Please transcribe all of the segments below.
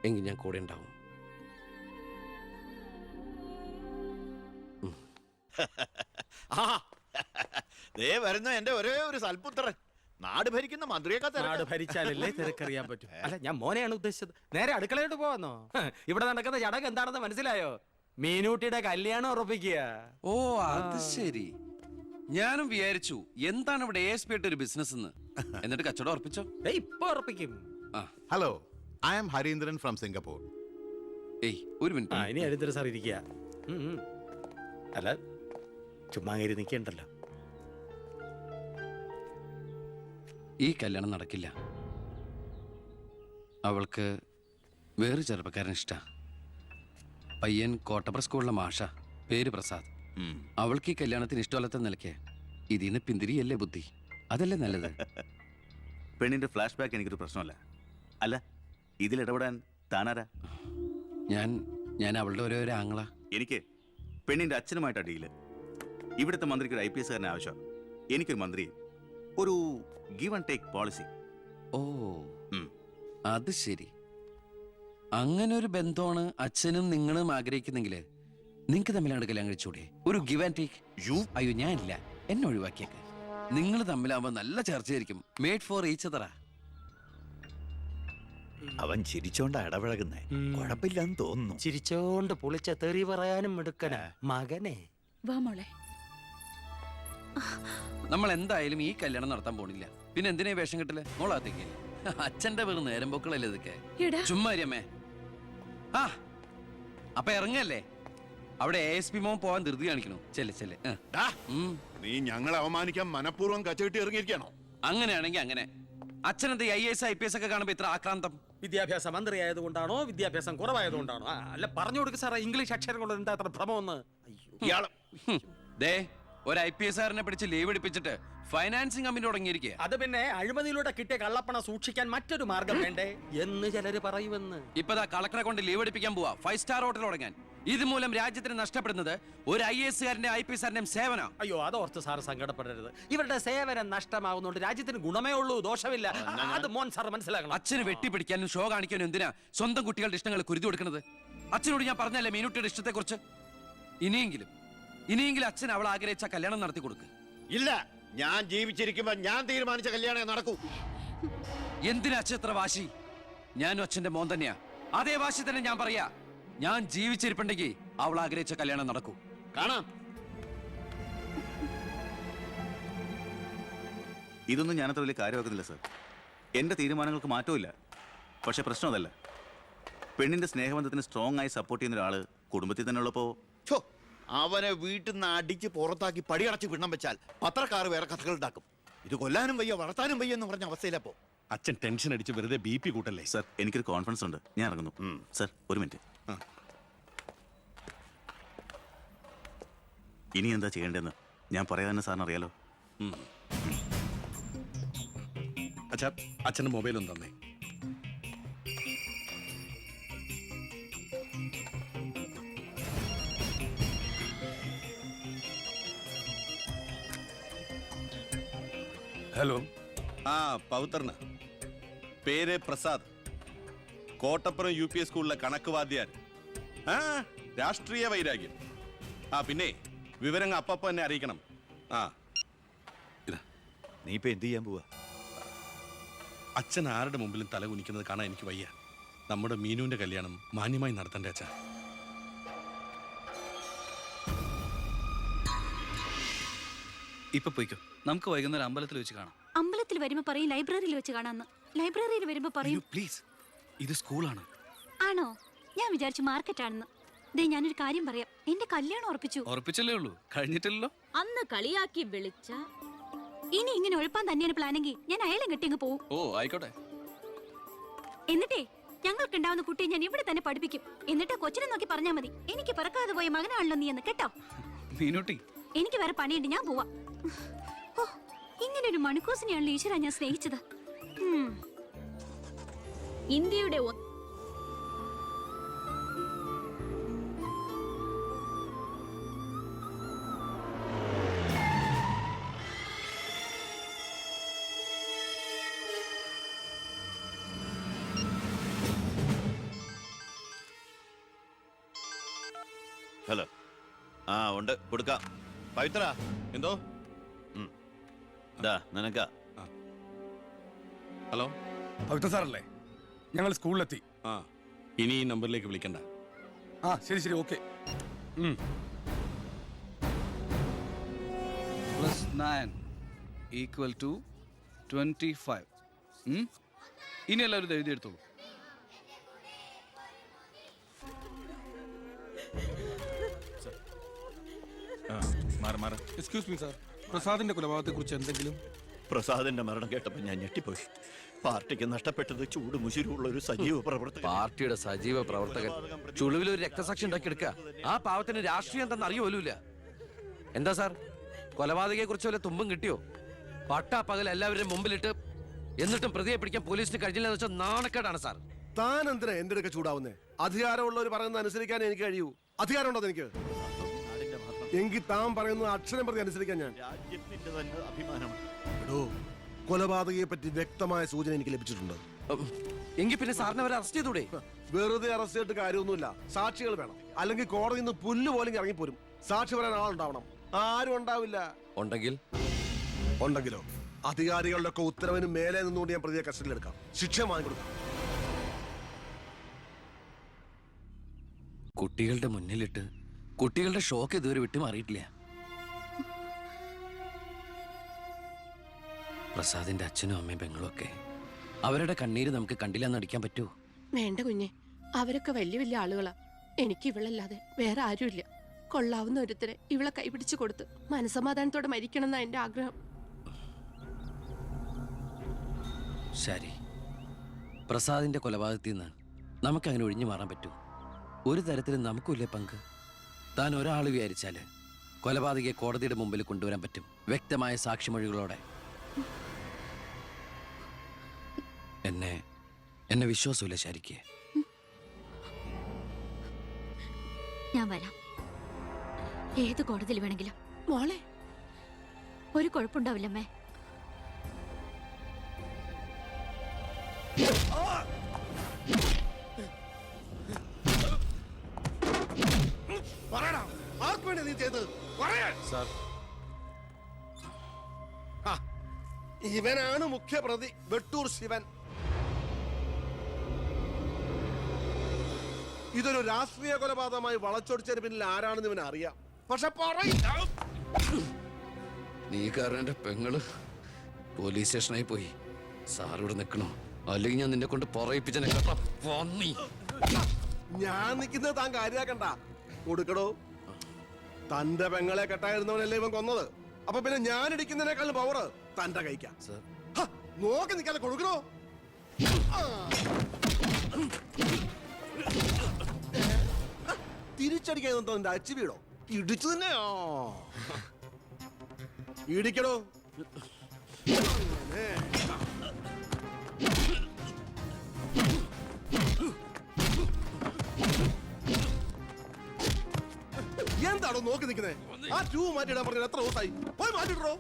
എങ്കിൽ ഞാൻ കൂടെ ഉണ്ടാവും. ആ ദേ വരുന്ന എന്റെ ഒരേ ഒരു സൽപുത്രൻ. നാട് ഭരിക്കുന്ന മന്ത്രിയൊക്കെ നാട് ഭരിച്ചാലല്ലേ തിരക്കറിയാൻ പറ്റും. അല്ല, ഞാൻ മോനെയാണ് ഉദ്ദേശിച്ചത്. നേരെ അടുക്കളയോട്ട് പോവാന്നോ? ഇവിടെ നടക്കുന്ന ചടങ്ങ് എന്താണെന്ന് മനസ്സിലായോ? മീനൂട്ടിയുടെ കല്യാണം ഉറപ്പിക്കുക. ഓ അത് ശരി. ഞാനും വിചാരിച്ചു എന്താണ് ഇവിടെ ASP ആയിട്ട് ഒരു ബിസിനസ് എന്ന്. എന്നിട്ട് കച്ചവടം ഉറപ്പിച്ചോ? ഇപ്പൊ ഉറപ്പിക്കും. Hello, I am Harindran from Singapore. ഏയ് ഒരു മിനിറ്റ്. ഇനി ഹരീന്ദ്രൻ സാർ ഇരിക്കുക. അല്ല, ചുമ്മാ കയറി നിൽക്കണ്ടല്ലോ. ഈ കല്യാണം നടക്കില്ല. അവൾക്ക് വേറെ ചെറുപ്പക്കാരൻ ഇഷ്ടാ. പയ്യൻ കോട്ടപ്പുറ സ്കൂളിലെ മാഷ, പേര് പ്രസാദ്. അവൾക്ക് ഈ കല്യാണത്തിന് ഇഷ്ടമല്ലാത്ത നിലയ്ക്ക് ഇതിന്ന് പിന്തിരിയല്ലേ ബുദ്ധി. അതല്ലേ നല്ലത്. പെണ്ണിന്റെ ഫ്ലാഷ് ബാക്ക് എനിക്കൊരു പ്രശ്നമല്ല. അല്ല, ഇതിൽ ഇടപെടാൻ താനാരാ? ഞാൻ അവളുടെ ഒരു ആങ്ങള. എനിക്ക് പെണ്ണിന്റെ അച്ഛനുമായിട്ടാ ഡീല്. ഇവിടുത്തെ മന്ത്രിക്ക് ഒരു IPS കാരനെ ആവശ്യം. എനിക്കൊരു മന്ത്രി, ഒരു ഗീവ് ആൻഡ് ടേക്ക് പോളിസി. ഓ അത് ശരി. അങ്ങനെ ഒരു ബന്ധമാണ് അച്ഛനും നിങ്ങളും ആഗ്രഹിക്കുന്നെങ്കിൽ നിങ്ങൾക്ക് തമ്മിലാണ് കല്യാണം കഴിച്ചൂടെ? ഒരു ഗിവ് ആൻഡ് ടേക്ക്. അയ്യോ ഞാനില്ല, എന്നെ ഒഴിവാക്കിയേക്ക്. നിങ്ങൾ തമ്മിലാവുമ്പോ നല്ല ചർച്ചയായിരിക്കും. Made for each other. അവൻ ചിരിച്ചോണ്ടാ ഇടപഴകുന്നേ. കുഴപ്പമില്ലെന്ന് തോന്നുന്നു. ചിരിച്ചോണ്ട് പൊളിച്ച തെറി പറയാനും എടുക്കണ മകനെ. വാ മോളെ. നമ്മൾ എന്തായാലും ഈ കല്യാണം നടത്താൻ പോണില്ല. പിന്നെ എന്തിനാ വേഷം കെട്ടില്? മോളാത്തേക്ക് അച്ഛന്റെ വെറും നേരം പോക്കളല്ലേ ഇതൊക്കെ. ചുമ്മാ അമ്മേ. ആ അപ്പൊ ഇറങ്ങല്ലേ? അവിടെ ASP മോൻ പോവാൻ ധൃതി കാണിക്കണു. ചെല്ലെ. നീ ഞങ്ങളെ അവമാനിക്കാൻ മനഃപൂർവ്വം കച്ചകെട്ടി ഇറങ്ങിയിരിക്കണോ? അങ്ങനെയാണെങ്കിൽ അങ്ങനെ. അച്ഛനെന്ത് IAS IPS ഒക്കെ കാണുമ്പോ ഇത്ര ആക്രാന്തം? വിദ്യാഭ്യാസ മന്ത്രി ആയതുകൊണ്ടാണോ, വിദ്യാഭ്യാസം കുറവായതുകൊണ്ടാണോ? അല്ല, പറഞ്ഞു കൊടുക്ക സാറേ, ഇംഗ്ലീഷ് അക്ഷരം കൊണ്ട് എന്താ അത്ര ഭ്രമമെന്ന്. ദേ ഒരു IPS കാരനെ പിടിച്ച് ലീവ് എടുപ്പിച്ചിട്ട് ഫൈനാൻസിങ് കമ്പനി തുടങ്ങിയിരിക്കുക. അത് പിന്നെ അഴിമതിയിലൂടെ കിട്ടിയ കള്ളപ്പണം സൂക്ഷിക്കാൻ മറ്റൊരു മാർഗം വേണ്ടേ എന്ന് ചിലര് പറയുമെന്ന്. ഇപ്പതാ കളക്ടറെ കൊണ്ട് ലീവ് എടുപ്പിക്കാൻ പോവാ 5 സ്റ്റാർ ഹോട്ടൽ തുടങ്ങാൻ. ഇതുമൂലം രാജ്യത്തിന് നഷ്ടപ്പെടുന്നത് ഒരു IAS കാരന്റെ IPS കാരന്റെയും സേവനം. അയ്യോ, അതോർത്ത് സാറ് സങ്കടപ്പെടരുത്. ഇവരുടെ സേവനം നഷ്ടമാകുന്നോണ്ട് രാജ്യത്തിന് ഗുണമേ ഉള്ളൂ, ദോഷമില്ല. അത് മോൻ സാർ മനസ്സിലാക്കണം. അച്ഛന് വെട്ടിപ്പിടിക്കാനും ഷോ കാണിക്കാനും എന്തിനാ സ്വന്തം കുട്ടികളുടെ ഇഷ്ടങ്ങൾ കുരുതി കൊടുക്കുന്നത്? അച്ഛനോട് ഞാൻ പറഞ്ഞല്ലേ മീനുട്ടിയുടെ ഇഷ്ടത്തെ കുറിച്ച്. ഇനിയെങ്കിലും അച്ഛൻ അവൾ ആഗ്രഹിച്ച കല്യാണം നടത്തി കൊടുക്ക്. ഇല്ല, ഞാൻ ജീവിച്ചിരിക്കുമ്പോ ഞാൻ തീരുമാനിച്ച കല്യാണം നടക്കൂ. എന്തിനാ അച്ഛൻ എത്ര വാശി? ഞാനും അച്ഛന്റെ മോൻ തന്നെയാ. അതേ വാശി തന്നെ ഞാൻ പറയാ. ഞാൻ ജീവിച്ചിരിപ്പുണ്ടെങ്കിൽ അവൾ ആഗ്രഹിച്ച കല്യാണം നടക്കൂ. കാണാം. ഇതൊന്നും ഞാനത്ര വലിയ കാര്യമാക്കുന്നില്ല സർ. എന്റെ തീരുമാനങ്ങൾക്ക് മാറ്റമില്ല. പക്ഷെ പ്രശ്നം അതല്ല. പെണ്ണിന്റെ സ്നേഹബന്ധത്തിന് സ്ട്രോങ് ആയി സപ്പോർട്ട് ചെയ്യുന്ന ഒരാള് കുടുംബത്തിൽ തന്നെ ഉള്ളപ്പോ അവനെ വീട്ടിൽ നിന്ന് അടിച്ച് പുറത്താക്കി പടിയടച്ച് വിടണം വെച്ചാൽ പത്രക്കാർ വേറെ കഥകൾ ഉണ്ടാക്കും. ഇത് കൊല്ലാനും വയ്യ വളർത്താനും വയ്യ എന്ന് പറഞ്ഞ അവസ്ഥയിലപ്പോ അച്ഛൻ ടെൻഷൻ അടിച്ച് വെറുതെ BP കൂട്ടല്ലേ? സർ, എനിക്കൊരു കോൺഫിഡൻസ് ഉണ്ട്. ഞാൻ ഇറങ്ങുന്നു. സർ, ഒരു മിനിറ്റ്. ഇനി എന്താ ചെയ്യേണ്ടതെന്ന് ഞാൻ പറയാതെ സാറിന് അറിയാലോ. അച്ഛന്റെ മൊബൈൽ ഒന്ന് തന്നേ. ഹലോ. പവിത്രന് പേര് പ്രസാദ്. കോട്ടപ്പുറം UP സ്കൂളിലെ കണക്ക് വാദ്യാർ. രാഷ്ട്രീയ വൈരാഗ്യം. പിന്നെ വിവരങ്ങൾ അപ്പപ്പോ എന്നെ അറിയിക്കണം. നീ ഇപ്പൊ എന്ത് ചെയ്യാൻ പോവാ? അച്ഛൻ ആരുടെ മുമ്പിലും തല കുനിക്കുന്നത് കാണാൻ എനിക്ക് വയ്യ. നമ്മുടെ മീനുവിന്റെ കല്യാണം മാന്യമായി നടത്തണ്ടേ അച്ഛാ? ഇപ്പൊ പോയിക്കോ. നമുക്ക് വൈകുന്നേരം അമ്പലത്തിൽ വെച്ച് കാണാം. അമ്പലത്തിൽ വരുമ്പോ പറയും ലൈബ്രറിയിൽ വെച്ച് കാണാന്ന്. ലൈബ്രറിയിൽ വരുമ്പോ പറയും പ്ലീസ്, ഇത് സ്കൂളാണ്. ആണോ? ഞാൻ വിചാരിച്ചു മാർക്കറ്റ് ആണെന്ന്. ദേ, ഞാനൊരു കാര്യം പറയാം. എന്റെ കല്യാണം ഉറപ്പിച്ചല്ലേ ഉള്ളൂ, കഴിഞ്ഞിട്ടില്ലല്ലോ. അന്ന് കളിയാക്കി വിളിച്ച ഇനി ഇങ്ങനെ ഒഴിപ്പാൻ തന്നെയാണ് പ്ലാനെങ്കിൽ ഞാൻ അയാളെ കെട്ടിയങ്ങ് പോവും. ഓ ആയിക്കോട്ടെ. എന്നിട്ടേ ഞങ്ങൾക്ക് ഉണ്ടാവുന്ന കുട്ടിയെ ഞാൻ ഇവിടെ തന്നെ പഠിപ്പിക്കും. എന്നിട്ട് കൊച്ചിനെ നോക്കി പറഞ്ഞാൽ മതി, എനിക്ക് പിറക്കാതെ പോയ മകനാണല്ലോ നീ എന്ന്. കേട്ടോ മീനുട്ടി? എനിക്ക് വേറെ പണിയുണ്ട്, ഞാൻ പോവാ. ഓ, ഇങ്ങനെ ഒരു മണിക്കൂസിനെയാണല്ലോ ഈശ്വര ഞാൻ സ്നേഹിച്ചത്. ഇന്ത്യയുടെ ഹലോ ആ ഉണ്ട് കൊടുക്കാം പവിത്ര എന്തോ നിനക്കാ ഹലോ പവിത്ര സാറല്ലേ? ഞങ്ങൾ സ്കൂളിലെത്തി. ആ ഇനി ഈ നമ്പറിലേക്ക് വിളിക്കണ്ട. ആ ശരി ശരി, ഓക്കെ. +9 = 25. ഇനി എല്ലാവരും ഇത് എഴുതിയെടുത്തോളൂ. എക്സ്ക്യൂസ് മീ സാർ, പ്രസാദിന്റെ കൊലപാതകത്തെ കുറിച്ച് എന്തെങ്കിലും? പ്രസാദിന്റെ മരണം കേട്ടപ്പോൾ ഞാൻ ഞെട്ടിപ്പോയി. പാർട്ടിക്ക് നഷ്ടപ്പെട്ടത് ചൂട് മുശിരുള്ള ഒരു സജീവ പ്രവർത്തകൻ. പാർട്ടിയുടെ സജീവ പ്രവർത്തകൻ ചുളുവിൽ ഒരു രക്തസാക്ഷി ഉണ്ടാക്കിയെടുക്കുക. ആ പാവത്തിന് രാഷ്ട്രീയം എന്താണെന്ന് അറിയുമല്ല. എന്താ സാർ, കൊലപാതകയെ കുറിച്ച് വല്ല തുമ്പും കിട്ടിയോ? പട്ടാ പകൽ എല്ലാവരുടെയും മുമ്പിലിട്ട് എന്നിട്ടും പ്രതിയെ പിടിക്കാൻ പോലീസിന് കഴിഞ്ഞില്ല എന്ന് വെച്ചാൽ നാണക്കേടാണ് സാർ. താൻ എന്തിനാ എന്റെ അടുക്ക ചൂടാവുന്നേ? അധികാരമുള്ളവർ പറയുന്നത് അനുസരിക്കാൻ എനിക്ക് കഴിയൂ. അധികാരം ഉണ്ടോ എനിക്ക്? എങ്കിൽ താൻ പറയുന്നത് അക്ഷരം പ്രതി അനുസരിക്കാൻ ഞാൻ. രാജ്യത്തിന്റെ തന്നെ അഭിമാനമാണ്. എടോ, കൊലപാതകയെ പറ്റി വ്യക്തമായ സൂചന എനിക്ക് ലഭിച്ചിട്ടുണ്ട്. എങ്കിൽ പിന്നെ സാറിനെ അവരെ അറസ്റ്റ് ചെയ്തൂടെ? വെറുതെ അറസ്റ്റ് ചെയ്തിട്ട് കാര്യമൊന്നുമില്ല. സാക്ഷികൾ വേണം. അല്ലെങ്കിൽ കോടതിയിൽ നിന്ന് പുല്ല് പോലും ഇറങ്ങിപ്പോരും. സാക്ഷി പറയാൻ ആളുണ്ടാവണം. ആരും ഉണ്ടാവില്ല. ഉണ്ടെങ്കിലോ അധികാരികളുടെ ഒക്കെ ഉത്തരവിന് മേലെ നിന്നുകൊണ്ട് ഞാൻ പ്രതിയെ കസ്റ്റഡിയിലെടുക്കാം. ശിക്ഷ വാങ്ങിക്കൊടുക്കാം. കുട്ടികളുടെ മുന്നിലിട്ട് കുട്ടികളുടെ ഷോക്ക് ഇതുവരെ വിട്ടുമാറിയിട്ടില്ല. പ്രസാദിന്റെ അച്ഛനും അമ്മയും പെങ്ങളും ഒക്കെ അവരുടെ കണ്ണീര് നമുക്ക് കണ്ടില്ലെന്ന് അടിക്കാൻ പറ്റുമോ? വേണ്ട കുഞ്ഞെ, അവരൊക്കെ വലിയ വലിയ ആളുകളാ. എനിക്ക് ഇവളല്ലാതെ വേറെ ആരുമില്ല. കൊള്ളാവുന്ന ഒരുത്തരെ ഇവളെ കൈപിടിച്ചു കൊടുത്ത് മനസമാധാനത്തോടെ മരിക്കണം എന്നാ എന്റെ ആഗ്രഹം. ശരി, പ്രസാദിന്റെ കൊലപാതകത്തിൽ നിന്ന് നമുക്കങ്ങനെ ഒഴിഞ്ഞു മാറാൻ പറ്റൂ? ഒരു തരത്തിലും നമുക്കില്ലേ പങ്ക്? താൻ ഒരാൾ വിചാരിച്ചാല് കൊലപാതകയെ കോടതിയുടെ മുമ്പിൽ കൊണ്ടുവരാൻ പറ്റും, വ്യക്തമായ സാക്ഷിമൊഴികളോടെ. എന്നെ വിശ്വാസമില്ല ശരിക്ക്. ഞാൻ വരാം. ഏത് കോടതിയിൽ വേണമെങ്കിലും. മോളെ, ഒരു കുഴപ്പമുണ്ടാവില്ലമ്മേ. ഇവനാണ് മുഖ്യപ്രതി, വെട്ടൂർ ശിവൻ. ഇതൊരു രാഷ്ട്രീയ കൊലപാതകമായി വളച്ചൊടിച്ചതിന് പിന്നിൽ ആരാണെന്ന് ഇവൻ അറിയാം. പക്ഷെ പറയില്ല. നീ കാരണം എന്റെ പെങ്ങള് പോലീസ് സ്റ്റേഷനായി പോയി. സാർ ഇവിടെ നിൽക്കണോ? അല്ലെങ്കിൽ ഞാൻ നിന്നെ കൊണ്ട് പറയിപ്പിച്ചെന്നെ കേട്ടോ. ഞാൻ നിൽക്കുന്നത് താൻ കാര്യാക്കണ്ട. കൊടുക്കടോ. തന്റെ പെങ്ങളെ കെട്ടായിരുന്നവനല്ലേ ഇവൻ കൊന്നത്. അപ്പൊ പിന്നെ ഞാൻ ഇടിക്കുന്നതിനേക്കാളും പവർ തന്റെ കഴിക്കാം. നോക്കി നിൽക്കാതെ കൊടുക്കണോ. തിരിച്ചടിക്കാൻ എന്റെ അച്ചു വീടോ? ഇടിച്ചു തന്നെയോ? ഇടിക്കടോ. എന്താണോ നോക്കി നിൽക്കുന്നേ? ആ ട്യൂബ് മാറ്റിയിടാൻ പറഞ്ഞത് എത്ര ദിവസമായി? പോയി മാറ്റിട്ടോ.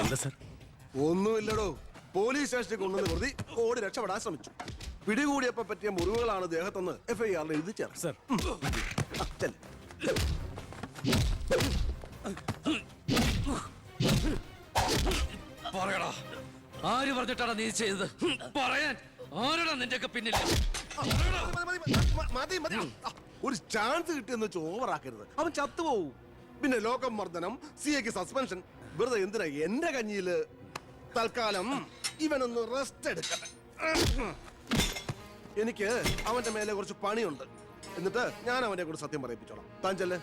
എന്താ സാർ? ഒന്നുമില്ലടോ. പോലീസ് സ്റ്റേഷനിൽ കൊണ്ടുവന്ന് പ്രതി ഓടി രക്ഷപ്പെടാൻ ശ്രമിച്ചു. പിടികൂടിയപ്പോ പറ്റിയ മുറിവുകളാണ് ദേഹത്തെന്ന് FIR എഴുതി ചേർന്നു. സാർ പറയടാ, ആര് പറഞ്ഞിട്ടാണ് നീ ചെയ്തത്? പറയാൻ ആരാടാ നിന്റെയൊക്കെ പിന്നിൽ? മതി മതി. ഒരു ചാൻസ് കിട്ടിയെന്ന് വെച്ച് ഓവറാക്കരുത്. അവൻ ചത്തുപോവും. പിന്നെ ലോകം മർദ്ദനം, CAക്ക് സസ്പെൻഷൻ. വെറുതെ എന്തിനാ എന്റെ കഞ്ഞിയില്? തൽക്കാലം ഇവനൊന്ന് റെസ്റ്റ് എടുക്കട്ടെ. എനിക്ക് അവന്റെ മേലെ കുറച്ച് പണിയുണ്ട്. എന്നിട്ട് ഞാൻ അവനെ കൂടെ സത്യം പറയിപ്പിച്ചോളാം. താൻ ചെല്ലേ.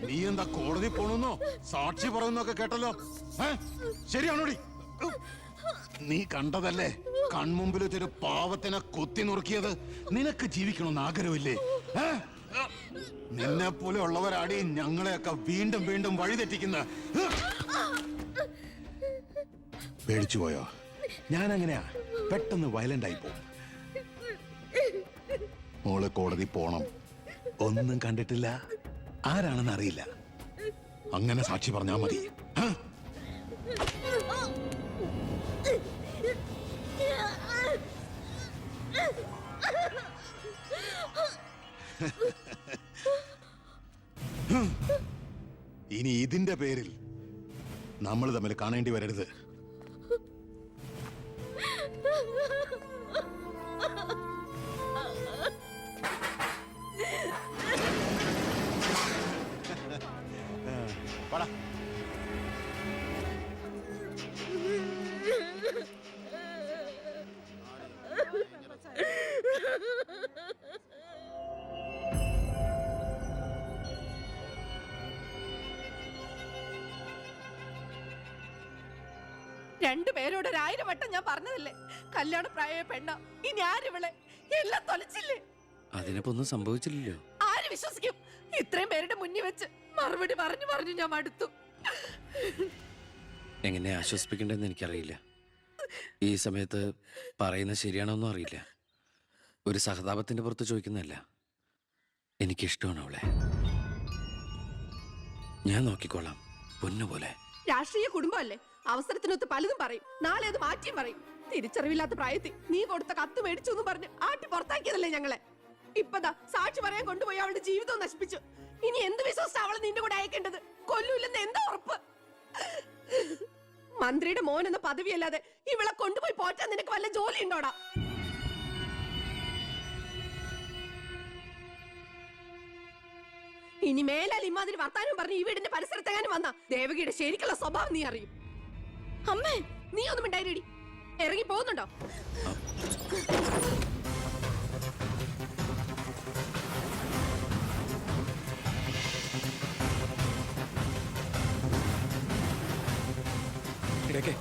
നീ എന്താ കോടതി പോണെന്നോ സാക്ഷി പറയുന്നൊക്കെ കേട്ടല്ലോ? ശരിയാണോടി? നീ കണ്ടതല്ലേ കൺമുമ്പിൽ വെച്ചൊരു പാവത്തിനെ കൊത്തി നുറുക്കിയത്? നിനക്ക് ജീവിക്കണമെന്ന് ആഗ്രഹമില്ലേ? നിന്നെ പോലെ ഉള്ളവരാടി ഞങ്ങളെയൊക്കെ വീണ്ടും വീണ്ടും വഴിതെറ്റിക്കുന്ന. പേടിച്ചു പോയോ? ഞാൻ അങ്ങനെയാ, പെട്ടെന്ന് വയലന്റ് ആയി പോകും. മോള് കോടതി പോണം. ഒന്നും കണ്ടിട്ടില്ല, ആരാണെന്ന് അറിയില്ല, അങ്ങനെ സാക്ഷി പറഞ്ഞാ മതി. ഇനി ഇതിന്റെ പേരിൽ നമ്മൾ തമ്മിൽ കാണേണ്ടി വരരുത്. രണ്ടുപേരോട് 1000 വട്ടം ഞാൻ പറഞ്ഞതല്ലേ, കല്യാണ പ്രായ പെണ്ണ. ഇനി ആരിവളെ എല്ലാം തൊലച്ചില്ലേ? അതിനിപ്പോ ഒന്നും സംഭവിച്ചില്ലല്ലോ. ആര് വിശ്വസിക്കും? ഇത്രയും പേരുടെ മുന്നിൽ വെച്ച് മറുപടി പറഞ്ഞു പറഞ്ഞു ഞാൻ മടുത്തു. എങ്ങനെ ആശ്വസിപ്പിക്കണ്ടെന്ന് എനിക്കറിയില്ല. ഈ സമയത്ത് പറയുന്നത് ശരിയാണോന്നും അറിയില്ല. ഒരു സഹതാപത്തിന്റെ പുറത്ത് ചോദിക്കുന്നതല്ല, എനിക്കിഷ്ടമാണ് അവളെ. ഞാൻ നോക്കിക്കോളാം, പൊന്നുപോലെ. രാഷ്ട്രീയ കുടുംബമല്ലേ, അവസരത്തിനൊത്ത് പലതും പറയും, നാളെ അത് മാറ്റിയും പറയും. തിരിച്ചറിവില്ലാത്ത പ്രായത്തിൽ നീ കൊടുത്ത കത്ത് മേടിച്ചു എന്ന് പറഞ്ഞ് ആട്ടി പുറത്താക്കിയതല്ലേ ഞങ്ങളെ. ഇപ്പതാ സാക്ഷി പറയാൻ കൊണ്ടുപോയി അവളുടെ ജീവിതവും നശിപ്പിച്ചു. ഇനി എന്ത് വിശ്വസിച്ച അവളെ നിന്റെ കൂടെ അയക്കേണ്ടത്? കൊല്ലൂല്ലെന്ന് എന്താ ഉറപ്പ്? മന്ത്രിയുടെ മോൻ എന്ന പദവിയല്ലാതെ ഇവളെ കൊണ്ടുപോയി പോറ്റാൻ നിനക്ക് വല്ല ജോലി ഉണ്ടോടാ? ഇനി മേലാൽ ഇമാതിരി വർത്താനം പറഞ്ഞ് ഈ വീടിന്റെ പരിസരത്തെങ്ങാനും വന്ന ദേവകിയുടെ ശരിക്കുള്ള സ്വഭാവം നീ അറിയും. അമ്മേ, നീ ഒന്നും ഉണ്ടായിരടി. ഇറങ്ങി പോകുന്നുണ്ടോ? ഇടയ്ക്ക്